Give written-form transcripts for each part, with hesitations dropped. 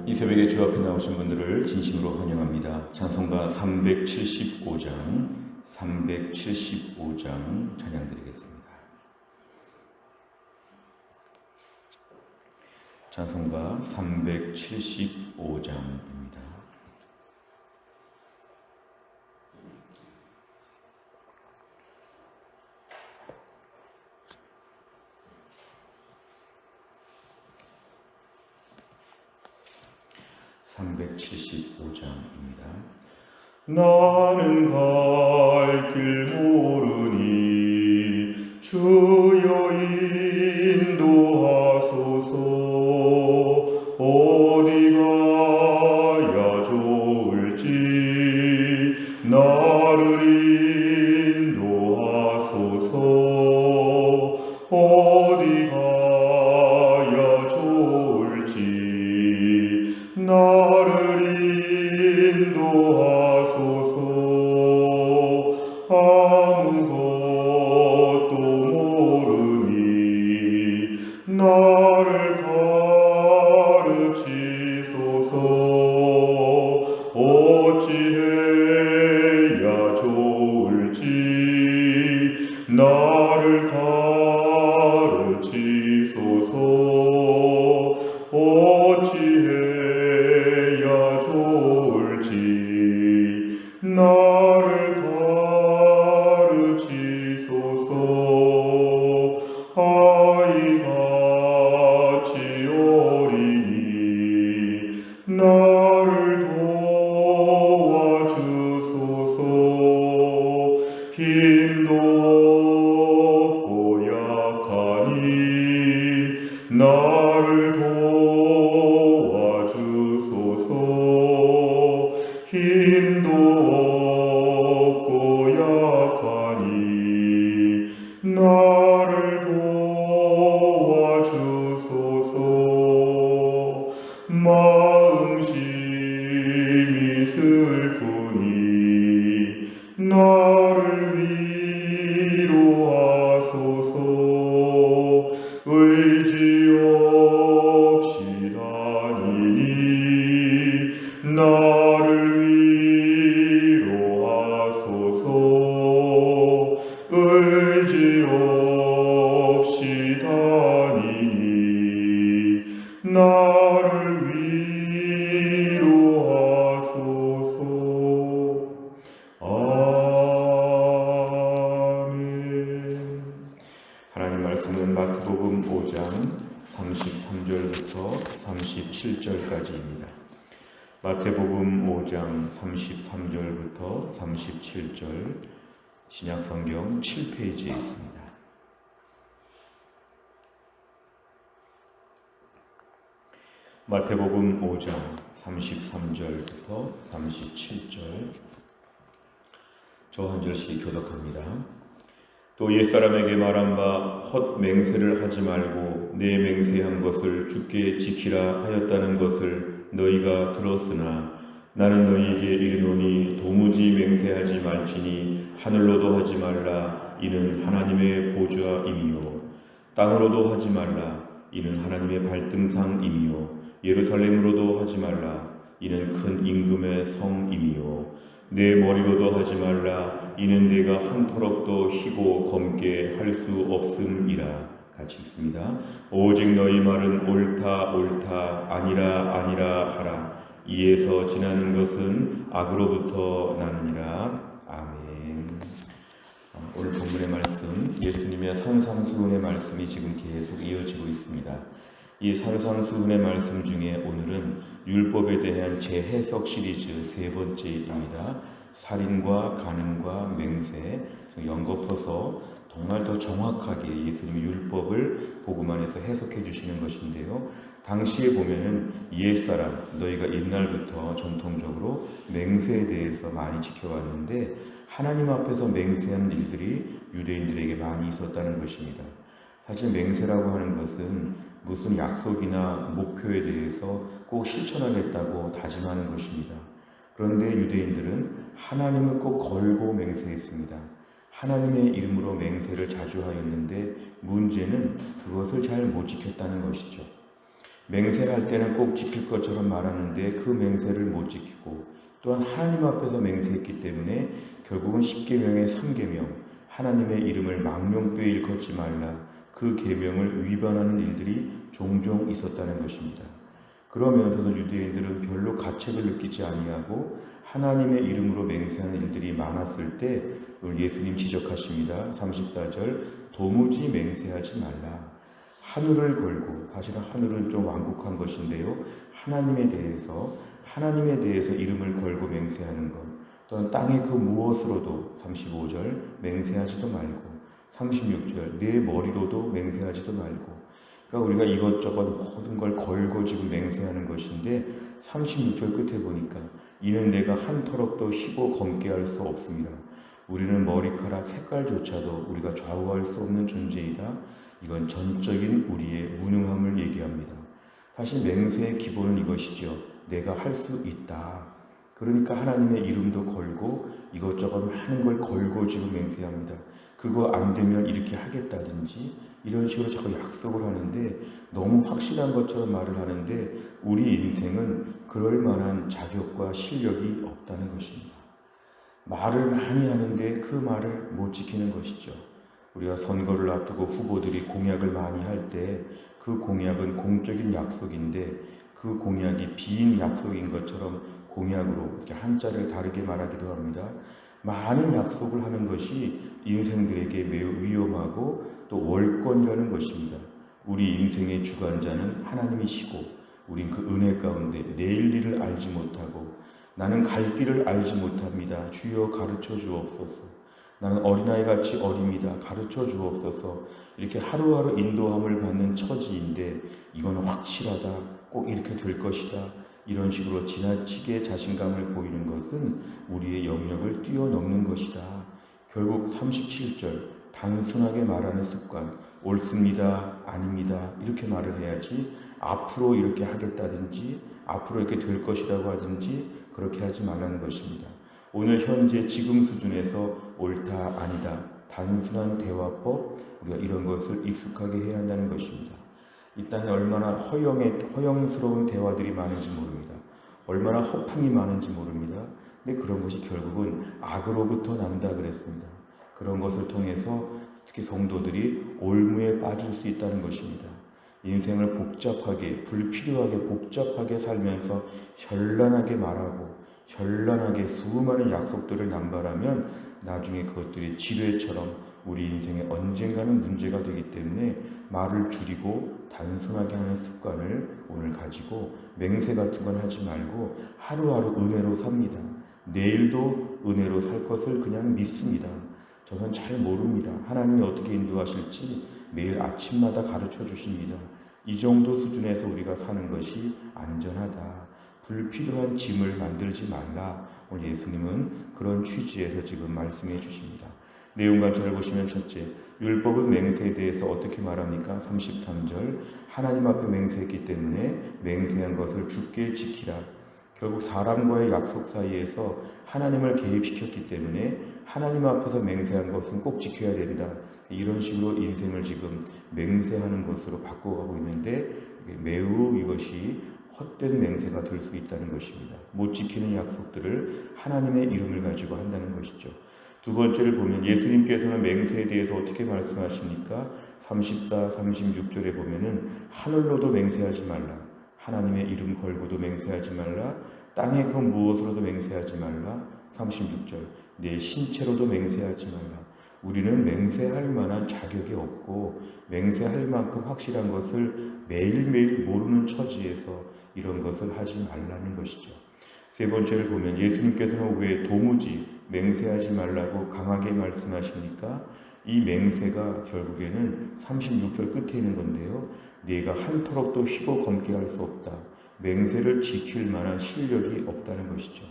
이 새벽에 주 앞에 나오신 분들을 진심으로 환영합니다. 찬송가 375장 찬양 드리겠습니다. 찬송가 375장입니다. 나는 갈 길 모르니 주여 인도하소서. 어디 가야 좋을지 나를 인도하소서. 어디 가야 좋을지 나를 인도하소서. 아무것도 모르니 나를 가르치소서. 어찌해야 좋을지 나를 가르치소서. 어찌해야 좋을지 나를 가르치소서. 아이같이 어리니 나를 도와주소서. 힘도 없고 약하니 나를 도와주소서. 힘도 없고 약하니 나를 도와주소서. 마음심이 슬프니 나를 위로하소서. 의지 없이 다니니 나를 위로하소서. 의지 없이 다니니 나를 위로하소서. 아멘. 하나님 말씀은 마태복음 5장 33절부터 37절까지입니다. 마태복음 5장 33절부터 37절 신약성경 7페이지에 있습니다. 마태복음 5장 33절부터 37절 저 한 절씩 교독합니다. 또 옛사람에게 말한 바 헛 맹세를 하지 말고 내 맹세한 것을 주께 지키라 하였다는 것을 너희가 들었으나 나는 너희에게 이르노니 도무지 맹세하지 말지니 하늘로도 하지 말라 이는 하나님의 보좌임이요 땅으로도 하지 말라 이는 하나님의 발등상임이요 예루살렘으로도 하지 말라 이는 큰 임금의 성임이요 내 머리로도 하지 말라 이는 내가 한 터럭도 희고 검게 할 수 없음이라. 같이 읽습니다. 오직 너희 말은 옳다 옳다 아니라 아니라 하라. 이에서 지나는 것은 악으로부터 나느니라. 아멘. 오늘 본문의 말씀 예수님의 산상수훈의 말씀이 지금 계속 이어지고 있습니다. 이 산상수훈의 말씀 중에 오늘은 율법에 대한 재해석 시리즈 세 번째입니다. 살인과 간음과 맹세 연거푸서 정말 더 정확하게 예수님의 율법을 복음 안에서 해석해 주시는 것인데요. 당시에 보면은 옛사람 너희가 옛날부터 전통적으로 맹세에 대해서 많이 지켜왔는데 하나님 앞에서 맹세하는 일들이 유대인들에게 많이 있었다는 것입니다. 사실 맹세라고 하는 것은 무슨 약속이나 목표에 대해서 꼭 실천하겠다고 다짐하는 것입니다. 그런데 유대인들은 하나님을 꼭 걸고 맹세했습니다. 하나님의 이름으로 맹세를 자주 하였는데 문제는 그것을 잘 못 지켰다는 것이죠. 맹세할 때는 꼭 지킬 것처럼 말하는데 그 맹세를 못 지키고, 또한 하나님 앞에서 맹세했기 때문에 결국은 10계명의 3계명, 하나님의 이름을 망령되이 일컫지 말라, 그 계명을 위반하는 일들이 종종 있었다는 것입니다. 그러면서도 유대인들은 별로 가책을 느끼지 아니하고 하나님의 이름으로 맹세하는 일들이 많았을 때 예수님 지적하십니다. 34절, 도무지 맹세하지 말라. 하늘을 걸고, 사실은 하늘은 좀 완곡한 것인데요, 하나님에 대해서 이름을 걸고 맹세하는 것, 또한 땅의 그 무엇으로도, 35절, 맹세하지도 말고, 36절, 내 머리로도 맹세하지도 말고. 그러니까 우리가 이것저것 모든 걸 걸고 지금 맹세하는 것인데, 36절 끝에 보니까 이는 내가 한 터럭도 희고 검게 할 수 없습니다. 우리는 머리카락 색깔조차도 우리가 좌우할 수 없는 존재이다. 이건 전적인 우리의 무능함을 얘기합니다. 사실 맹세의 기본은 이것이죠. 내가 할 수 있다. 그러니까 하나님의 이름도 걸고 이것저것 많은 걸 걸고 지금 맹세합니다. 그거 안 되면 이렇게 하겠다든지 이런 식으로 자꾸 약속을 하는데, 너무 확실한 것처럼 말을 하는데 우리 인생은 그럴 만한 자격과 실력이 없다는 것입니다. 말을 많이 하는데 그 말을 못 지키는 것이죠. 우리가 선거를 앞두고 후보들이 공약을 많이 할 때 그 공약은 공적인 약속인데 그 공약이 빈 약속인 것처럼 공약으로 이렇게 한자를 다르게 말하기도 합니다. 많은 약속을 하는 것이 인생들에게 매우 위험하고 또 월권이라는 것입니다. 우리 인생의 주관자는 하나님이시고 우린 그 은혜 가운데 내일 일을 알지 못하고, 나는 갈 길을 알지 못합니다. 주여 가르쳐 주옵소서. 나는 어린아이같이 어립니다. 가르쳐 주옵소서. 이렇게 하루하루 인도함을 받는 처지인데 이건 확실하다. 꼭 이렇게 될 것이다. 이런 식으로 지나치게 자신감을 보이는 것은 우리의 영역을 뛰어넘는 것이다. 결국 37절, 단순하게 말하는 습관, 옳습니다, 아닙니다 이렇게 말을 해야지, 앞으로 이렇게 하겠다든지 앞으로 이렇게 될 것이라고 하든지 그렇게 하지 말라는 것입니다. 오늘 현재 지금 수준에서 옳다 아니다, 단순한 대화법, 우리가 이런 것을 익숙하게 해야 한다는 것입니다. 이 땅에 얼마나 허영스러운 대화들이 많은지 모릅니다. 얼마나 허풍이 많은지 모릅니다. 근데 그런 것이 결국은 악으로부터 난다 그랬습니다. 그런 것을 통해서 특히 성도들이 올무에 빠질 수 있다는 것입니다. 인생을 복잡하게, 불필요하게 복잡하게 살면서 현란하게 말하고 현란하게 수많은 약속들을 남발하면 나중에 그것들이 지뢰처럼 우리 인생에 언젠가는 문제가 되기 때문에 말을 줄이고 단순하게 하는 습관을 오늘 가지고 맹세 같은 건 하지 말고 하루하루 은혜로 삽니다. 내일도 은혜로 살 것을 그냥 믿습니다. 저는 잘 모릅니다. 하나님이 어떻게 인도하실지 매일 아침마다 가르쳐 주십니다. 이 정도 수준에서 우리가 사는 것이 안전하다. 불필요한 짐을 만들지 말라. 오늘 예수님은 그런 취지에서 지금 말씀해 주십니다. 내용 관찰을 보시면, 첫째, 율법은 맹세에 대해서 어떻게 말합니까? 33절, 하나님 앞에 맹세했기 때문에 맹세한 것을 굳게 지키라. 결국 사람과의 약속 사이에서 하나님을 개입시켰기 때문에 하나님 앞에서 맹세한 것은 꼭 지켜야 된다. 이런 식으로 인생을 지금 맹세하는 것으로 바꿔가고 있는데 매우 이것이 헛된 맹세가 될 수 있다는 것입니다. 못 지키는 약속들을 하나님의 이름을 가지고 한다는 것이죠. 두 번째를 보면 예수님께서는 맹세에 대해서 어떻게 말씀하십니까? 34, 36절에 보면은 하늘로도 맹세하지 말라. 하나님의 이름 걸고도 맹세하지 말라. 땅의 그 무엇으로도 맹세하지 말라. 36절, 내 신체로도 맹세하지 말라. 우리는 맹세할 만한 자격이 없고 맹세할 만큼 확실한 것을 매일매일 모르는 처지에서 이런 것을 하지 말라는 것이죠. 세 번째를 보면 예수님께서는 왜 도무지 맹세하지 말라고 강하게 말씀하십니까? 이 맹세가 결국에는 36절 끝에 있는 건데요. 네가 한 터럭도 휘고 검게 할 수 없다. 맹세를 지킬 만한 실력이 없다는 것이죠.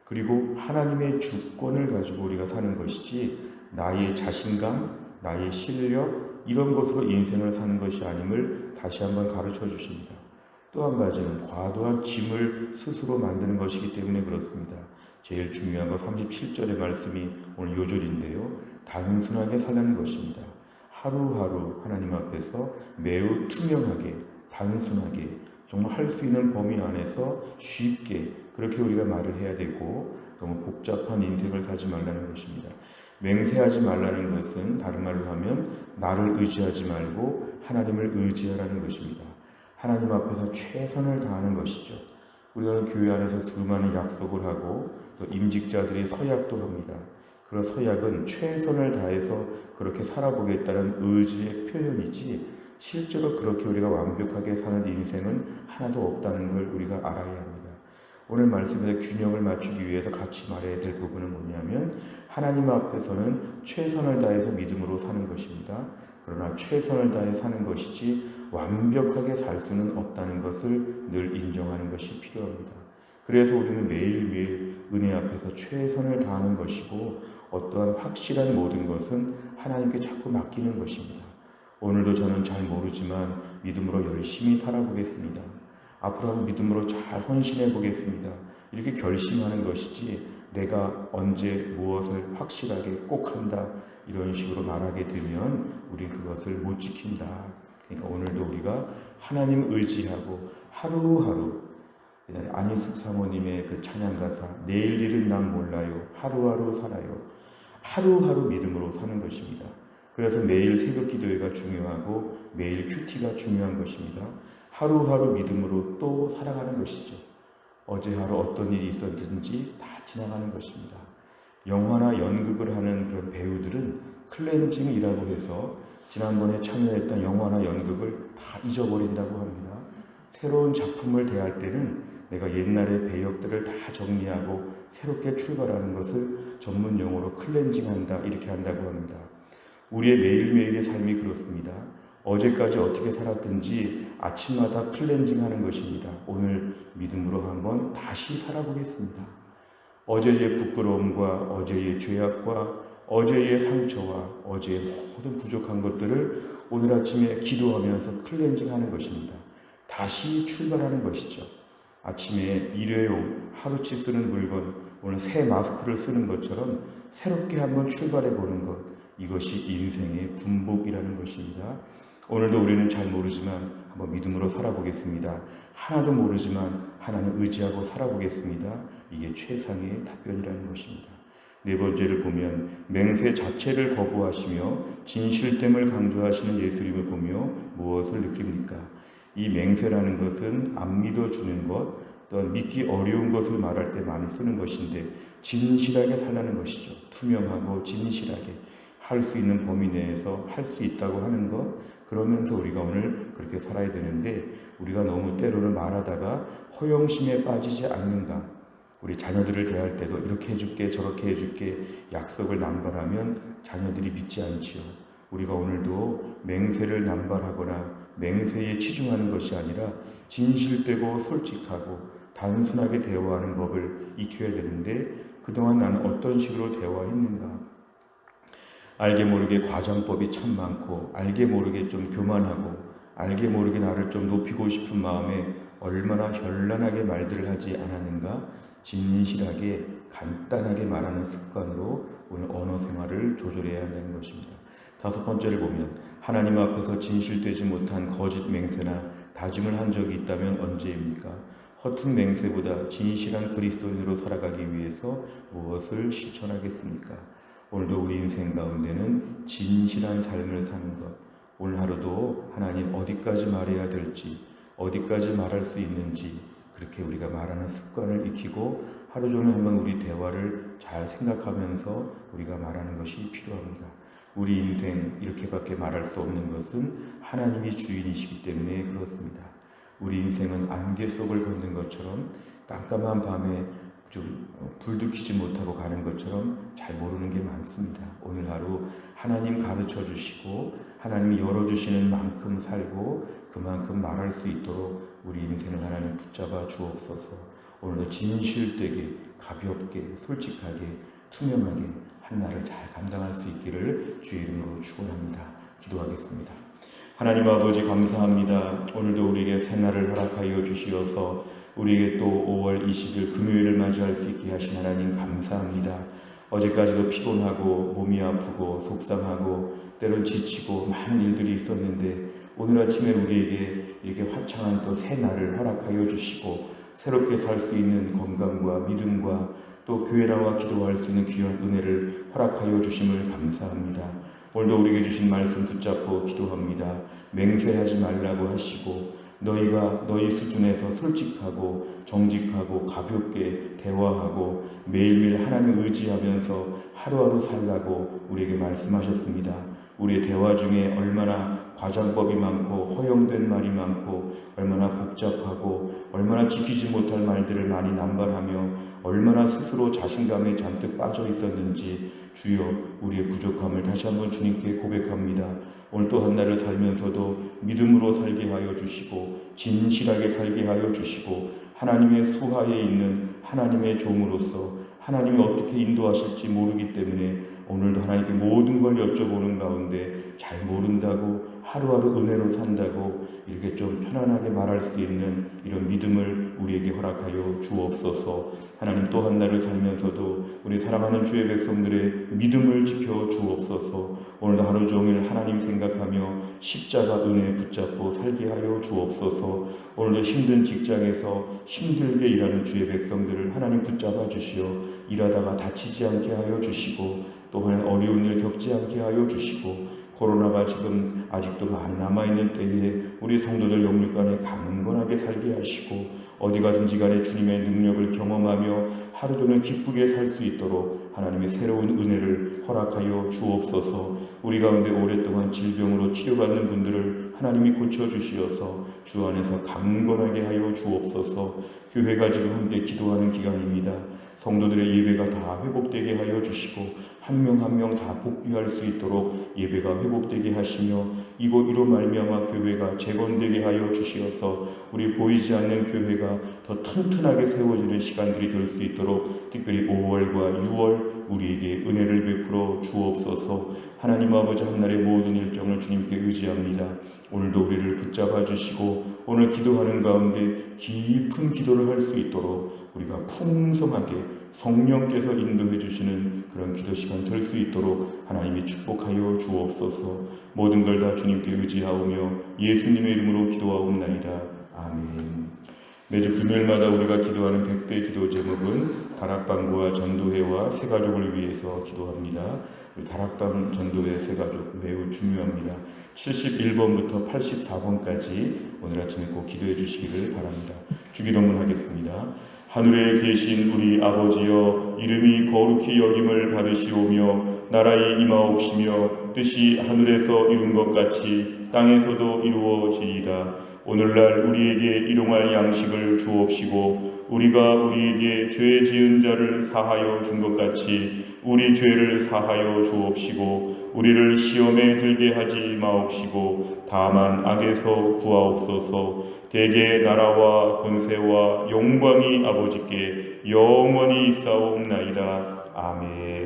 그리고 하나님의 주권을 가지고 우리가 사는 것이지 나의 자신감, 나의 실력 이런 것으로 인생을 사는 것이 아님을 다시 한번 가르쳐 주십니다. 또 한 가지는 과도한 짐을 스스로 만드는 것이기 때문에 그렇습니다. 제일 중요한 거 37절의 말씀이 오늘 요절인데요. 단순하게 살라는 것입니다. 하루하루 하나님 앞에서 매우 투명하게 단순하게 정말 할 수 있는 범위 안에서 쉽게 그렇게 우리가 말을 해야 되고 너무 복잡한 인생을 살지 말라는 것입니다. 맹세하지 말라는 것은 다른 말로 하면 나를 의지하지 말고 하나님을 의지하라는 것입니다. 하나님 앞에서 최선을 다하는 것이죠. 우리가 교회 안에서 수많은 약속을 하고 또 임직자들이 서약도 합니다. 그런 서약은 최선을 다해서 그렇게 살아보겠다는 의지의 표현이지 실제로 그렇게 우리가 완벽하게 사는 인생은 하나도 없다는 걸 우리가 알아야 합니다. 오늘 말씀에서 균형을 맞추기 위해서 같이 말해야 될 부분은 뭐냐면 하나님 앞에서는 최선을 다해서 믿음으로 사는 것입니다. 그러나 최선을 다해 사는 것이지 완벽하게 살 수는 없다는 것을 늘 인정하는 것이 필요합니다. 그래서 우리는 매일매일 은혜 앞에서 최선을 다하는 것이고 어떠한 확실한 모든 것은 하나님께 자꾸 맡기는 것입니다. 오늘도 저는 잘 모르지만 믿음으로 열심히 살아보겠습니다. 앞으로 한번 믿음으로 잘 헌신해 보겠습니다. 이렇게 결심하는 것이지 내가 언제 무엇을 확실하게 꼭 한다 이런 식으로 말하게 되면 우린 그것을 못 지킨다. 그러니까 오늘도 우리가 하나님 의지하고 하루하루 안인숙 사모님의 그 찬양가사 내일 일은 난 몰라요 하루하루 살아요 하루하루 믿음으로 사는 것입니다. 그래서 매일 새벽 기도회가 중요하고 매일 큐티가 중요한 것입니다. 하루하루 믿음으로 또 살아가는 것이죠. 어제 하루 어떤 일이 있었든지 다 지나가는 것입니다. 영화나 연극을 하는 그런 배우들은 클렌징이라고 해서 지난번에 참여했던 영화나 연극을 다 잊어버린다고 합니다. 새로운 작품을 대할 때는 내가 옛날의 배역들을 다 정리하고 새롭게 출발하는 것을 전문 용어로 클렌징한다 이렇게 한다고 합니다. 우리의 매일매일의 삶이 그렇습니다. 어제까지 어떻게 살았든지 아침마다 클렌징하는 것입니다. 오늘 믿음으로 한번 다시 살아보겠습니다. 어제의 부끄러움과 어제의 죄악과 어제의 상처와 어제의 모든 부족한 것들을 오늘 아침에 기도하면서 클렌징하는 것입니다. 다시 출발하는 것이죠. 아침에 일회용 하루치 쓰는 물건 오늘 새 마스크를 쓰는 것처럼 새롭게 한번 출발해 보는 것 이것이 인생의 분복이라는 것입니다. 오늘도 우리는 잘 모르지만 한번 믿음으로 살아보겠습니다. 하나도 모르지만 하나님 의지하고 살아보겠습니다. 이게 최상의 답변이라는 것입니다. 네 번째를 보면 맹세 자체를 거부하시며 진실됨을 강조하시는 예수님을 보며 무엇을 느낍니까? 이 맹세라는 것은 안 믿어주는 것, 또한 믿기 어려운 것을 말할 때 많이 쓰는 것인데 진실하게 살라는 것이죠. 투명하고 진실하게 할 수 있는 범위 내에서 할 수 있다고 하는 것, 그러면서 우리가 오늘 그렇게 살아야 되는데 우리가 너무 때로는 말하다가 허영심에 빠지지 않는가. 우리 자녀들을 대할 때도 이렇게 해줄게 저렇게 해줄게 약속을 남발하면 자녀들이 믿지 않지요. 우리가 오늘도 맹세를 남발하거나 맹세에 치중하는 것이 아니라 진실되고 솔직하고 단순하게 대화하는 법을 익혀야 되는데 그동안 나는 어떤 식으로 대화했는가. 알게 모르게 과장법이 참 많고 알게 모르게 좀 교만하고 알게 모르게 나를 좀 높이고 싶은 마음에 얼마나 현란하게 말들을 하지 않았는가. 진실하게 간단하게 말하는 습관으로 오늘 언어 생활을 조절해야 한다는 것입니다. 다섯 번째를 보면 하나님 앞에서 진실되지 못한 거짓 맹세나 다짐을 한 적이 있다면 언제입니까? 허튼 맹세보다 진실한 그리스도인으로 살아가기 위해서 무엇을 실천하겠습니까? 오늘도 우리 인생 가운데는 진실한 삶을 사는 것, 오늘 하루도 하나님 어디까지 말해야 될지 어디까지 말할 수 있는지 그렇게 우리가 말하는 습관을 익히고 하루 종일 한번 우리 대화를 잘 생각하면서 우리가 말하는 것이 필요합니다. 우리 인생 이렇게밖에 말할 수 없는 것은 하나님이 주인이시기 때문에 그렇습니다. 우리 인생은 안개 속을 걷는 것처럼 깜깜한 밤에 좀 불도 켜지 못하고 가는 것처럼 잘 모르는 게 많습니다. 오늘 하루 하나님 가르쳐 주시고 하나님이 열어주시는 만큼 살고 그만큼 말할 수 있도록 우리 인생을 하나님 붙잡아 주옵소서. 오늘도 진실되게 가볍게 솔직하게 투명하게 한날을 잘 감당할 수 있기를 주의 이름으로 축원합니다. 기도하겠습니다. 하나님 아버지 감사합니다. 오늘도 우리에게 새날을 허락하여 주시어서 우리에게 또 5월 20일 금요일을 맞이할 수 있게 하신 하나님 감사합니다. 어제까지도 피곤하고 몸이 아프고 속상하고 때론 지치고 많은 일들이 있었는데 오늘 아침에 우리에게 이렇게 화창한 또 새 날을 허락하여 주시고 새롭게 살 수 있는 건강과 믿음과 또 교회 나와 기도할 수 있는 귀한 은혜를 허락하여 주심을 감사합니다. 오늘도 우리에게 주신 말씀 붙잡고 기도합니다. 맹세하지 말라고 하시고 너희가 너희 수준에서 솔직하고 정직하고 가볍게 대화하고 매일매일 하나님을 의지하면서 하루하루 살라고 우리에게 말씀하셨습니다. 우리의 대화 중에 얼마나 과장법이 많고 허용된 말이 많고 얼마나 복잡하고 얼마나 지키지 못할 말들을 많이 남발하며 얼마나 스스로 자신감에 잔뜩 빠져 있었는지 주여 우리의 부족함을 다시 한번 주님께 고백합니다. 오늘 또 한 날을 살면서도 믿음으로 살게 하여 주시고 진실하게 살게 하여 주시고 하나님의 수하에 있는 하나님의 종으로서 하나님이 어떻게 인도하실지 모르기 때문에 오늘도 하나님께 모든 걸 여쭤보는 가운데 잘 모른다고 하루하루 은혜로 산다고 이렇게 좀 편안하게 말할 수 있는 이런 믿음을 우리에게 허락하여 주옵소서. 하나님 또 한 날을 살면서도 우리 사랑하는 주의 백성들의 믿음을 지켜 주옵소서. 오늘도 하루 종일 하나님 생각하며 십자가 은혜 붙잡고 살게 하여 주옵소서. 오늘도 힘든 직장에서 힘들게 일하는 주의 백성들을 하나님 붙잡아 주시어 일하다가 다치지 않게 하여 주시고 또한 어려운 일 겪지 않게 하여 주시고 코로나가 지금 아직도 많이 남아있는 때에 우리 성도들 영육간에 강건하게 살게 하시고 어디 가든지 간에 주님의 능력을 경험하며 하루 종일 기쁘게 살 수 있도록 하나님의 새로운 은혜를 허락하여 주옵소서. 우리 가운데 오랫동안 질병으로 치료받는 분들을 하나님이 고쳐주시어서 주 안에서 강건하게 하여 주옵소서. 교회가 지금 함께 기도하는 기간입니다. 성도들의 예배가 다 회복되게 하여 주시고 한 명 한 명 다 복귀할 수 있도록 예배가 회복되게 하시며 이로 말미암아 교회가 재건되게 하여 주시어서 우리 보이지 않는 교회가 더 튼튼하게 세워지는 시간들이 될 수 있도록 특별히 5월과 6월 우리에게 은혜를 베풀어 주옵소서. 하나님 아버지 한날의 모든 일정을 주님께 의지합니다. 오늘도 우리를 붙잡아 주시고 오늘 기도하는 가운데 깊은 기도를 할 수 있도록 우리가 풍성하게 성령께서 인도해 주시는 그런 기도 시간 될 수 있도록 하나님이 축복하여 주옵소서. 모든 걸 다 주님께 의지하오며 예수님의 이름으로 기도하옵나이다. 아멘. 매주 금요일마다 우리가 기도하는 100대 기도 제목은 다락방과 전도회와 새가족을 위해서 기도합니다. 다락방 전도회 새가족 매우 중요합니다. 71번부터 84번까지 오늘 아침에 꼭 기도해 주시기를 바랍니다. 주기도문 하겠습니다. 하늘에 계신 우리 아버지여, 이름이 거룩히 여김을 받으시오며 나라의 임하옵시며 뜻이 하늘에서 이룬 것 같이 땅에서도 이루어지이다. 오늘날 우리에게 일용할 양식을 주옵시고 우리가 우리에게 죄 지은 자를 사하여 준 것 같이 우리 죄를 사하여 주옵시고 우리를 시험에 들게 하지 마옵시고 다만 악에서 구하옵소서. 대개 나라와 권세와 영광이 아버지께 영원히 있사옵나이다. 아멘.